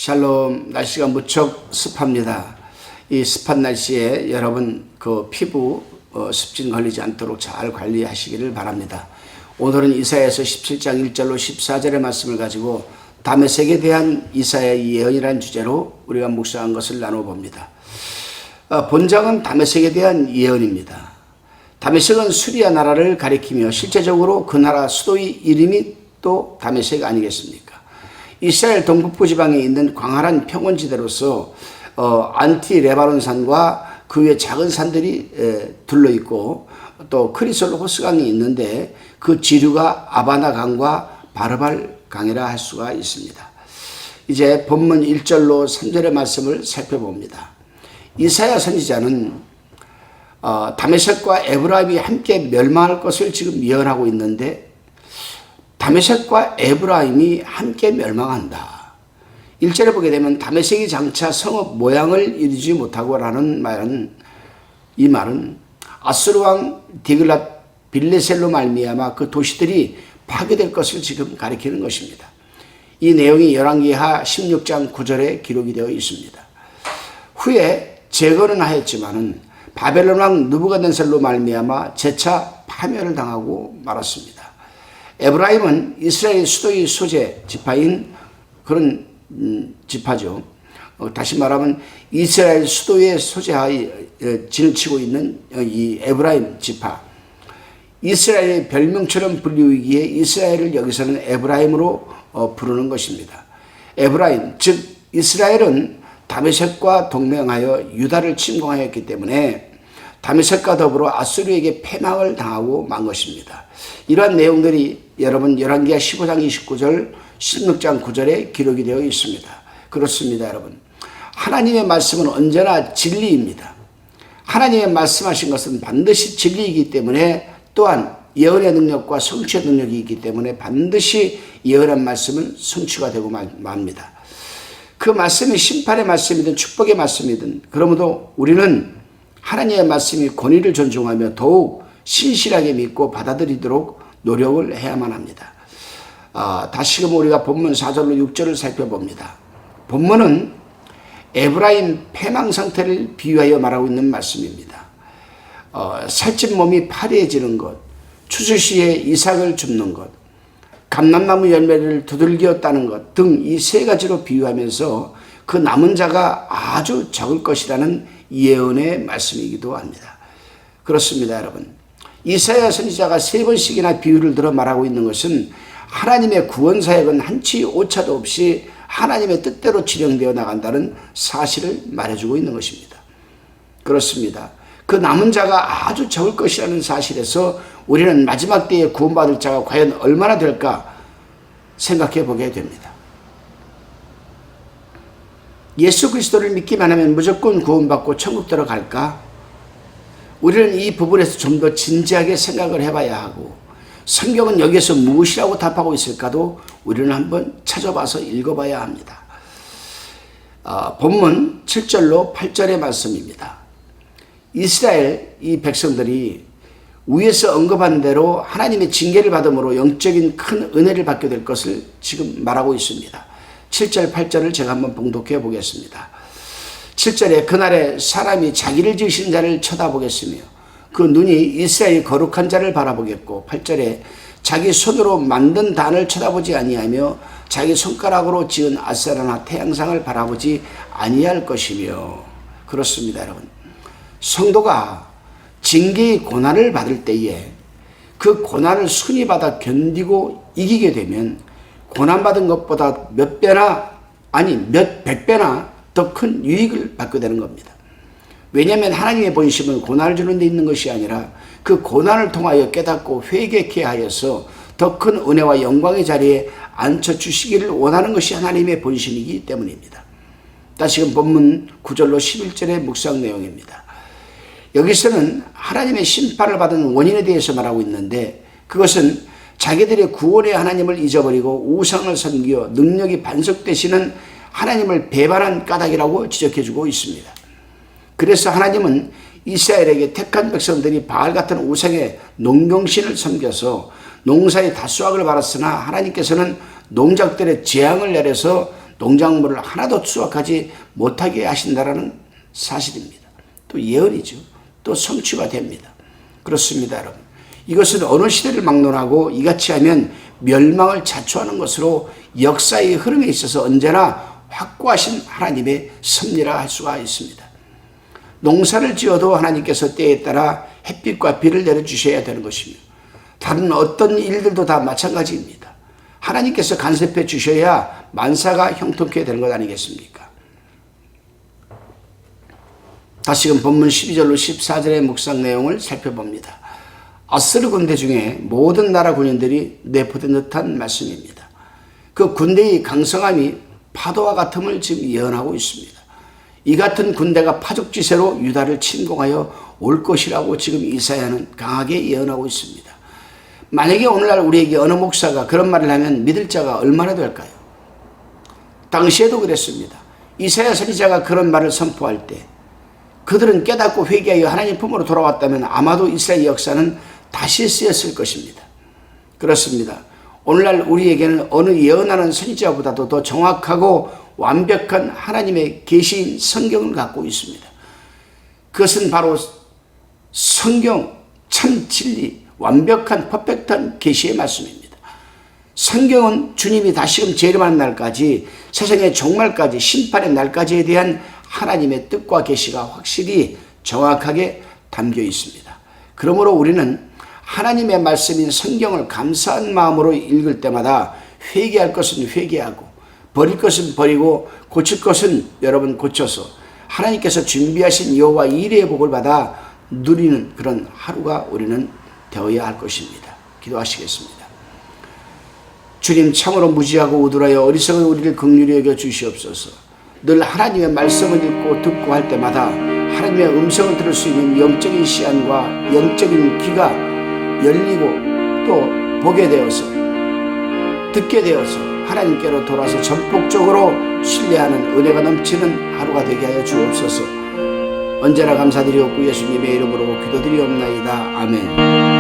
샬롬. 날씨가 무척 습합니다. 이 습한 날씨에 여러분 그 피부 습진 걸리지 않도록 잘 관리하시기를 바랍니다. 오늘은 이사야서 17장 1절로 14절의 말씀을 가지고 다메섹에 대한 이사야의 예언이라는 주제로 우리가 묵상한 것을 나눠봅니다. 본장은 다메섹에 대한 예언입니다. 다메섹은 수리아 나라를 가리키며 실제적으로 그 나라 수도의 이름이 또 다메섹 아니겠습니까? 이스라엘 동북부 지방에 있는 광활한 평원지대로서 안티 레바논산과 그 외 작은 산들이 둘러있고 또 크리솔 호스강이 있는데 그 지류가 아바나 강과 바르발 강이라 할 수가 있습니다. 이제 본문 1절로 3절의 말씀을 살펴봅니다. 이사야 선지자는 다메섹과 에브라임이 함께 멸망할 것을 지금 예언하고 있는데 다메섹과 에브라임이 함께 멸망한다. 1절에 보게 되면 다메섹이 장차 성읍 모양을 이루지 못하고 라는 말은, 이 말은 아수르 왕 디글랏 빌레셀로 말미암아 그 도시들이 파괴될 것을 지금 가리키는 것입니다. 이 내용이 열왕기하 16장 9절에 기록이 되어 있습니다. 후에 재건은 하였지만은 바벨론 왕 느부갓네살로 말미암아 재차 파멸을 당하고 말았습니다. 에브라임은 이스라엘 수도의 소재 지파인 그런 지파죠. 다시 말하면 이스라엘 수도의 소재하에 진을 치고 있는 이 에브라임 지파. 이스라엘의 별명처럼 불리우기에 이스라엘을 여기서는 에브라임으로 부르는 것입니다. 에브라임, 즉 이스라엘은 다메섹과 동맹하여 유다를 침공하였기 때문에 다메섹과 더불어 아수르에게 패망을 당하고 만 것입니다. 이러한 내용들이 여러분 열왕기하 15장 29절 16장 9절에 기록이 되어 있습니다. 그렇습니다. 여러분, 하나님의 말씀은 언제나 진리입니다. 하나님의 말씀하신 것은 반드시 진리이기 때문에 또한 예언의 능력과 성취의 능력이 있기 때문에 반드시 예언한 말씀은 성취가 되고 맙니다. 그 말씀이 심판의 말씀이든 축복의 말씀이든 그러므로 우리는 하나님의 말씀이 권위를 존중하며 더욱 신실하게 믿고 받아들이도록 노력을 해야만 합니다. 다시금 우리가 본문 4절로 6절을 살펴봅니다. 본문은 에브라임 패망 상태를 비유하여 말하고 있는 말씀입니다. 살찐 몸이 파리해지는 것, 추수 시에 이삭을 줍는 것, 감람나무 열매를 두들겨 따는 것 등 이 세 가지로 비유하면서 그 남은 자가 아주 적을 것이라는 예언의 말씀이기도 합니다. 그렇습니다, 여러분. 이사야 선지자가 3번씩이나 비유를 들어 말하고 있는 것은 하나님의 구원 사역은 한치 오차도 없이 하나님의 뜻대로 진행되어 나간다는 사실을 말해주고 있는 것입니다. 그렇습니다. 그 남은 자가 아주 적을 것이라는 사실에서 우리는 마지막 때에 구원받을 자가 과연 얼마나 될까 생각해 보게 됩니다. 예수 그리스도를 믿기만 하면 무조건 구원받고 천국 들어갈까? 우리는 이 부분에서 좀 더 진지하게 생각을 해봐야 하고 성경은 여기에서 무엇이라고 답하고 있을까도 우리는 한번 찾아봐서 읽어봐야 합니다. 본문 7절로 8절의 말씀입니다. 이스라엘 이 백성들이 위에서 언급한 대로 하나님의 징계를 받음으로 영적인 큰 은혜를 받게 될 것을 지금 말하고 있습니다. 7절 8절을 제가 한번 봉독해 보겠습니다. 7절에 그날에 사람이 자기를 지으신 자를 쳐다보겠으며 그 눈이 이스라엘 거룩한 자를 바라보겠고 8절에 자기 손으로 만든 단을 쳐다보지 아니하며 자기 손가락으로 지은 아세라나 태양상을 바라보지 아니할 것이며. 그렇습니다, 여러분. 성도가 징계의 고난을 받을 때에 그 고난을 순히 받아 견디고 이기게 되면 고난받은 것보다 몇 배나 아니 몇 백 배나 더 큰 유익을 받게 되는 겁니다. 왜냐하면 하나님의 본심은 고난을 주는 데 있는 것이 아니라 그 고난을 통하여 깨닫고 회개케 하여서 더 큰 은혜와 영광의 자리에 앉혀주시기를 원하는 것이 하나님의 본심이기 때문입니다. 다시금 본문 9절로 11절의 묵상 내용입니다. 여기서는 하나님의 심판을 받은 원인에 대해서 말하고 있는데 그것은 자기들의 구원의 하나님을 잊어버리고 우상을 섬기어 능력이 반석되시는 하나님을 배반한 까닭이라고 지적해주고 있습니다. 그래서 하나님은 이스라엘에게 택한 백성들이 바알 같은 우상의 농경신을 섬겨서 농사의 다수확을 받았으나 하나님께서는 농작들의 재앙을 내려서 농작물을 하나도 수확하지 못하게 하신다라는 사실입니다. 또 예언이죠. 또 성취가 됩니다. 그렇습니다, 여러분. 이것은 어느 시대를 막론하고 이같이 하면 멸망을 자초하는 것으로 역사의 흐름에 있어서 언제나 확고하신 하나님의 섭리라 할 수가 있습니다. 농사를 지어도 하나님께서 때에 따라 햇빛과 비를 내려주셔야 되는 것이며 다른 어떤 일들도 다 마찬가지입니다. 하나님께서 간섭해 주셔야 만사가 형통케 되는 것 아니겠습니까? 다시금 본문 12절로 14절의 묵상 내용을 살펴봅니다. 아스르 군대 중에 모든 나라 군인들이 내포된 듯한 말씀입니다. 그 군대의 강성함이 파도와 같음을 지금 예언하고 있습니다. 이 같은 군대가 파죽지세로 유다를 침공하여 올 것이라고 지금 이사야는 강하게 예언하고 있습니다. 만약에 오늘날 우리에게 어느 목사가 그런 말을 하면 믿을 자가 얼마나 될까요? 당시에도 그랬습니다. 이사야 선지자가 그런 말을 선포할 때 그들은 깨닫고 회개하여 하나님 품으로 돌아왔다면 아마도 이스라엘 역사는 다시 쓰였을 것입니다. 그렇습니다. 오늘날 우리에게는 어느 예언하는 선지자보다도 더 정확하고 완벽한 하나님의 계시인 성경을 갖고 있습니다. 그것은 바로 성경 참 진리 완벽한 퍼펙트한 계시의 말씀입니다. 성경은 주님이 다시금 재림하는 날까지 세상의 종말까지 심판의 날까지에 대한 하나님의 뜻과 계시가 확실히 정확하게 담겨 있습니다. 그러므로 우리는 하나님의 말씀인 성경을 감사한 마음으로 읽을 때마다 회개할 것은 회개하고 버릴 것은 버리고 고칠 것은 여러분 고쳐서 하나님께서 준비하신 여호와 일의 복을 받아 누리는 그런 하루가 우리는 되어야 할 것입니다. 기도하시겠습니다. 주님, 참으로 무지하고 우둔하여 어리석은 우리를 긍휼히 여겨 주시옵소서. 늘 하나님의 말씀을 읽고 듣고 할 때마다 하나님의 음성을 들을 수 있는 영적인 시안과 영적인 귀가 열리고 또 보게 되어서 듣게 되어서 하나님께로 돌아서 전폭적으로 신뢰하는 은혜가 넘치는 하루가 되게 하여 주옵소서. 언제나 감사드리옵고 예수님의 이름으로 기도드리옵나이다. 아멘.